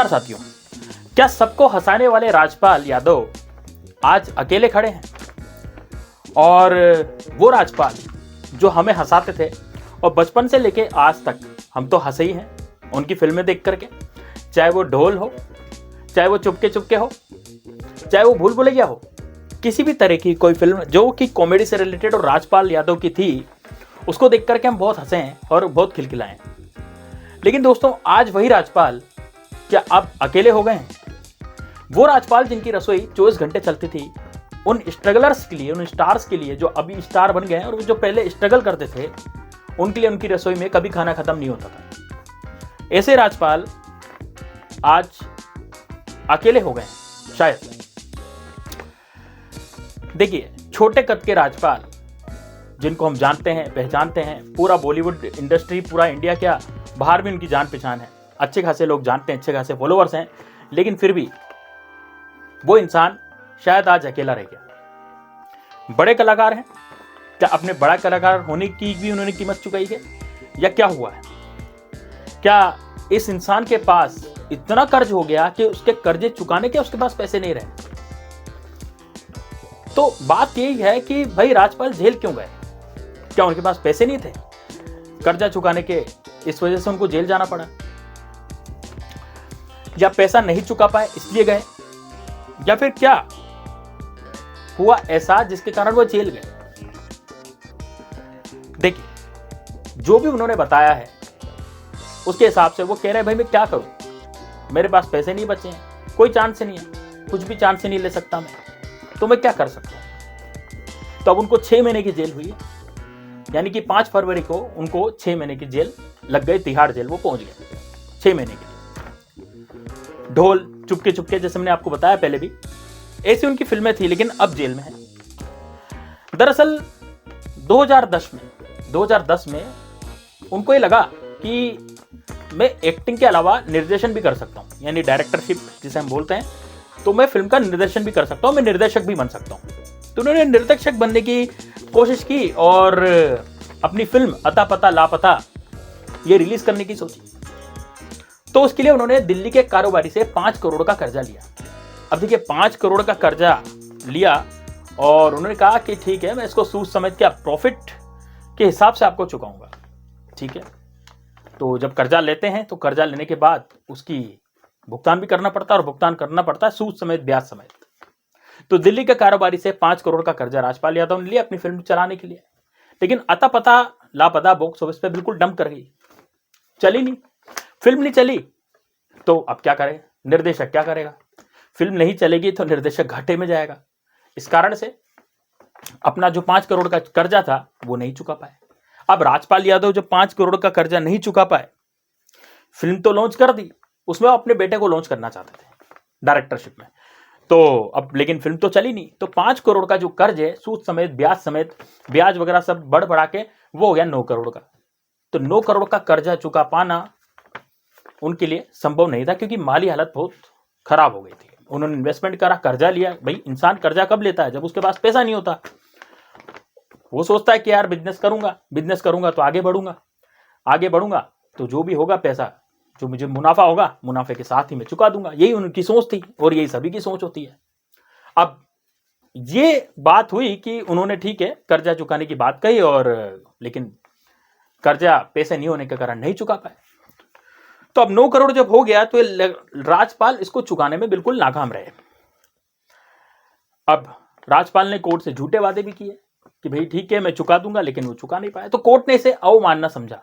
नमस्कार साथियों। क्या सबको हंसाने वाले राजपाल यादव आज अकेले खड़े हैं? और वो राजपाल जो हमें हंसाते थे और बचपन से लेके आज तक हम तो हंसे ही हैं उनकी फिल्में देख करके, चाहे वो ढोल हो, चाहे वो चुपके चुपके हो, चाहे वो भूल भुलैया हो, किसी भी तरह की कोई फिल्म जो कि कॉमेडी से रिलेटेड और राजपाल यादव की थी, उसको देख करके हम बहुत हंसे हैं और बहुत खिलखिलाए हैं। लेकिन दोस्तों, आज वही राजपाल क्या अब अकेले हो गए हैं? वो राजपाल जिनकी रसोई 24 घंटे चलती थी, उन स्ट्रगलर्स के लिए, उन स्टार्स के लिए जो अभी स्टार बन गए हैं और जो पहले स्ट्रगल करते थे, उनके लिए उनकी रसोई में कभी खाना खत्म नहीं होता था। ऐसे राजपाल आज अकेले हो गए हैं शायद। देखिए, छोटे कद के राजपाल जिनको हम जानते हैं, पहचानते हैं, पूरा बॉलीवुड इंडस्ट्री, पूरा इंडिया क्या बाहर भी उनकी जान पहचान है, अच्छे खासे लोग जानते हैं, अच्छे खासे फॉलोवर्स हैं, लेकिन फिर भी वो इंसान शायद आज अकेला रह गया। बड़े कलाकार हैं, क्या अपने बड़ा कलाकार होने की भी उन्होंने कीमत चुकाई है या क्या हुआ है? क्या इस इंसान के पास इतना कर्ज हो गया कि उसके कर्जे चुकाने के उसके पास पैसे नहीं रहे? तो बात यही है कि भाई राजपाल जेल क्यों गए? क्या उनके पास पैसे नहीं थे कर्जा चुकाने के, इस वजह से उनको जेल जाना पड़ा? या पैसा नहीं चुका पाए इसलिए गए? या फिर क्या हुआ ऐसा जिसके कारण वो जेल गए? देखिए, जो भी उन्होंने बताया है उसके हिसाब से वो कह रहे हैं भाई मैं क्या करूं, मेरे पास पैसे नहीं बचे हैं, कोई चांस नहीं है, कुछ भी चांस नहीं ले सकता मैं, तो मैं क्या कर सकता हूं? तो अब उनको 6 महीने की जेल हुई है, यानी कि 5 फरवरी को उनको 6 महीने की जेल लग गई, तिहाड़ जेल वो पहुंच गए 6 महीने के लिए। ढोल, चुपके चुपके, जैसे मैंने आपको बताया पहले भी, ऐसी उनकी फिल्में थी, लेकिन अब जेल में है। दरअसल 2010 में उनको ये लगा कि मैं एक्टिंग के अलावा निर्देशन भी कर सकता हूं, यानी डायरेक्टरशिप जिसे हम बोलते हैं, तो मैं फिल्म का निर्देशन भी कर सकता हूं, मैं निर्देशक भी बन सकता हूं। तो उन्होंने निर्देशक बनने की कोशिश की और अपनी फिल्म अता पता लापता ये रिलीज करने की सोची। तो उसके लिए उन्होंने दिल्ली के कारोबारी से 5 करोड़ का कर्जा लिया। अब देखिए, 5 करोड़ का कर्जा लिया और उन्होंने कहा कि ठीक है, मैं इसको सूद समेत के प्रॉफिट के हिसाब से आपको चुकाऊंगा। ठीक है, तो जब कर्जा लेते हैं तो कर्जा लेने के बाद उसकी भुगतान भी करना पड़ता है और भुगतान करना पड़ता है सूद समेत, ब्याज समेत। तो दिल्ली के कारोबारी से 5 करोड़ का कर्जा राजपाल यादव ने लिया अपनी फिल्म चलाने के लिए। लेकिन अता पता लापता बॉक्स ऑफिस पे बिल्कुल डंप कर गई, चली नहीं, फिल्म नहीं चली। तो अब क्या करे, निर्देशक क्या करेगा? फिल्म नहीं चलेगी तो निर्देशक घाटे में जाएगा। इस कारण से अपना जो 5 करोड़ का कर्जा था वो नहीं चुका पाए। अब राजपाल यादव जो 5 करोड़ का कर्जा नहीं चुका पाए, फिल्म तो लॉन्च कर दी, उसमें वो अपने बेटे को लॉन्च करना चाहते थे डायरेक्टरशिप में, तो अब लेकिन फिल्म तो चली नहीं। तो 5 करोड़ का जो कर्ज है, सूद समेत, ब्याज वगैरह सब बढ़ बढ़ा के वो हो गया 9 करोड़ का। तो 9 करोड़ का कर्जा चुका पाना उनके लिए संभव नहीं था, क्योंकि माली हालत बहुत खराब हो गई थी। उन्होंने इन्वेस्टमेंट करा, कर्जा लिया। भाई इंसान कर्जा कब लेता है? जब उसके पास पैसा नहीं होता। वो सोचता है कि यार बिजनेस करूंगा तो आगे बढ़ूंगा तो जो भी होगा पैसा, जो मुझे मुनाफा होगा, मुनाफे के साथ ही मैं चुका दूंगा। यही उनकी सोच थी और यही सभी की सोच होती है। अब ये बात हुई कि उन्होंने ठीक है कर्जा चुकाने की बात कही, और लेकिन कर्जा पैसे नहीं होने के कारण नहीं चुका पाए। तो अब 9 करोड़ जब हो गया तो राजपाल इसको चुकाने में बिल्कुल नाकाम रहे। अब राजपाल ने कोर्ट से झूठे वादे भी किए कि भाई ठीक है मैं चुका दूंगा, लेकिन वो चुका नहीं पाया। तो कोर्ट ने इसे अवमानना समझा।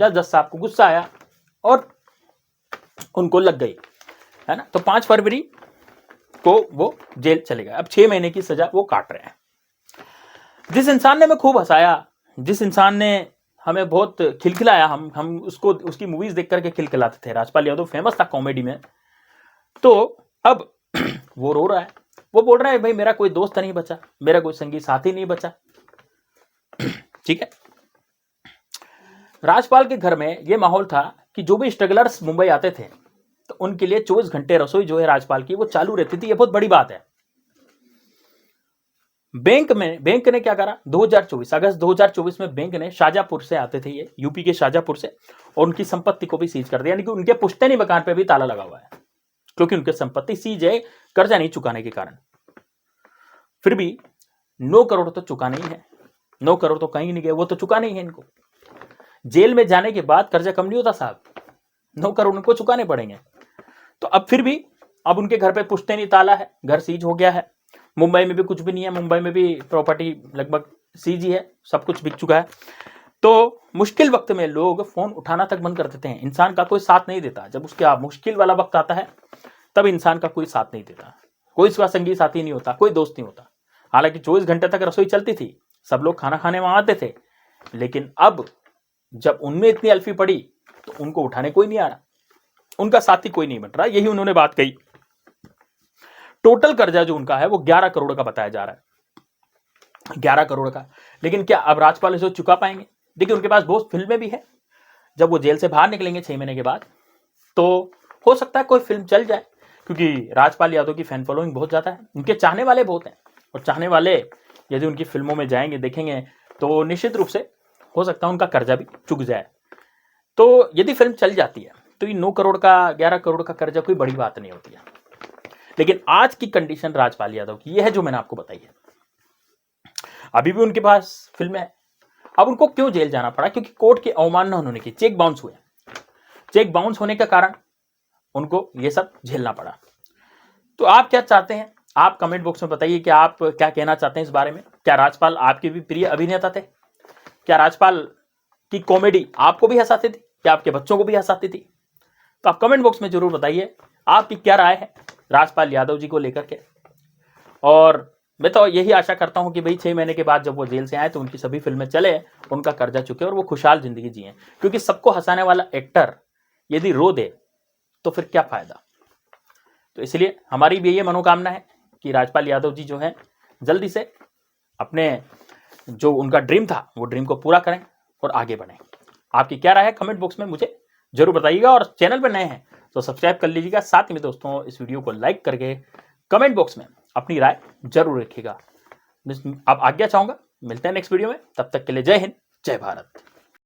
जज साहब को गुस्सा आया और उनको लग गई, है ना। तो 5 फरवरी को वो जेल चले गए। अब 6 महीने की सजा वो काट रहे हैं। जिस इंसान ने हमें खूब हंसाया, जिस इंसान ने हमें बहुत खिलखिलाया, हम उसकी मूवीज देख करके खिलखिलाते थे, राजपाल यादव फेमस था कॉमेडी में, तो अब वो रो रहा है। वो बोल रहा है भाई मेरा कोई दोस्त नहीं बचा, मेरा कोई संगी साथी नहीं बचा। ठीक है, राजपाल के घर में ये माहौल था कि जो भी स्ट्रगलर्स मुंबई आते थे तो उनके लिए 24 घंटे रसोई जो है राजपाल की वो चालू रहती थी। ये बहुत बड़ी बात है। बैंक ने क्या करा, 2024 अगस्त 2024 में बैंक ने शाहजहांपुर से आते थे ये, यूपी के शाहजहांपुर से, और उनकी संपत्ति को भी सीज कर दिया, यानी कि उनके पुश्तैनी मकान पे भी ताला लगा हुआ है क्योंकि उनकी संपत्ति सीज है कर्जा नहीं चुकाने के कारण। फिर भी 9 करोड़ तो चुकाना ही है, 9 करोड़ तो कहीं नहीं गए, वो तो चुकाना ही है इनको। जेल में जाने के बाद कर्जा कम नहीं होता साहब, 9 करोड़ उनको चुकाने पड़ेंगे। तो अब फिर भी अब उनके घर पे पुश्तैनी ताला है, घर सीज हो गया है। मुंबई में भी कुछ भी नहीं है, मुंबई में भी प्रॉपर्टी लगभग सीज ही है, सब कुछ बिक चुका है। तो मुश्किल वक्त में लोग फोन उठाना तक बंद कर देते हैं, इंसान का कोई साथ नहीं देता। जब उसके मुश्किल वाला वक्त आता है तब इंसान का कोई साथ नहीं देता, कोई इसका संगी साथी नहीं होता, कोई दोस्त नहीं होता। हालांकि 24 घंटे तक रसोई चलती थी, सब लोग खाना खाने वहां आते थे, लेकिन अब जब उनमें इतनी अल्फी पड़ी तो उनको उठाने कोई नहीं आ रहा, उनका साथी कोई नहीं बन रहा। यही उन्होंने बात कही। टोटल कर्जा जो उनका है वो 11 करोड़ का बताया जा रहा है, 11 करोड़ का। लेकिन क्या अब राजपाल इसे चुका पाएंगे? देखिए उनके पास बहुत फिल्में भी है, जब वो जेल से बाहर निकलेंगे 6 महीने के बाद तो हो सकता है कोई फिल्म चल जाए, क्योंकि राजपाल यादव की फैन फॉलोइंग बहुत ज्यादा है, उनके चाहने वाले बहुत हैं, और चाहने वाले यदि उनकी फिल्मों में जाएंगे देखेंगे तो निश्चित रूप से हो सकता है उनका कर्जा भी चुक जाए। तो यदि फिल्म चल जाती है तो ये 9 करोड़ का 11 करोड़ का कर्जा कोई बड़ी बात नहीं होती है। लेकिन आज की कंडीशन राजपाल यादव की यह है जो मैंने आपको बताई है, अभी भी उनके पास फिल्म है। अब उनको क्यों जेल जाना पड़ा? क्योंकि कोर्ट की अवमानना उन्होंने की, चेक बाउंस हुए, चेक बाउंस होने के कारण उनको यह सब झेलना पड़ा। तो आप क्या चाहते हैं? आप कमेंट बॉक्स में बताइए कि आप क्या कहना चाहते हैं इस बारे में। क्या राजपाल आपके भी प्रिय अभिनेता थे? क्या राजपाल की कॉमेडी आपको भी हंसाती थी? क्या आपके बच्चों को भी हंसाती थी? तो आप कमेंट बॉक्स में जरूर बताइए आपकी क्या राय है राजपाल यादव जी को लेकर के। और मैं तो यही आशा करता हूं कि भाई 6 महीने के बाद जब वो जेल से आए तो उनकी सभी फिल्में चले, उनका कर्जा चुके और वो खुशहाल जिंदगी जिए, क्योंकि सबको हंसाने वाला एक्टर यदि रो दे तो फिर क्या फायदा। तो इसलिए हमारी भी ये मनोकामना है कि राजपाल यादव जी जो है जल्दी से अपने जो उनका ड्रीम था वो ड्रीम को पूरा करें और आगे बढ़ें। आपकी क्या राय है कमेंट बॉक्स में मुझे जरूर बताइएगा, और चैनल पर नए हैं तो सब्सक्राइब कर लीजिएगा। साथ में दोस्तों इस वीडियो को लाइक करके कमेंट बॉक्स में अपनी राय जरूर रखिएगा। आप आज्ञा चाहूंगा, मिलते हैं नेक्स्ट वीडियो में, तब तक के लिए जय हिंद, जय भारत।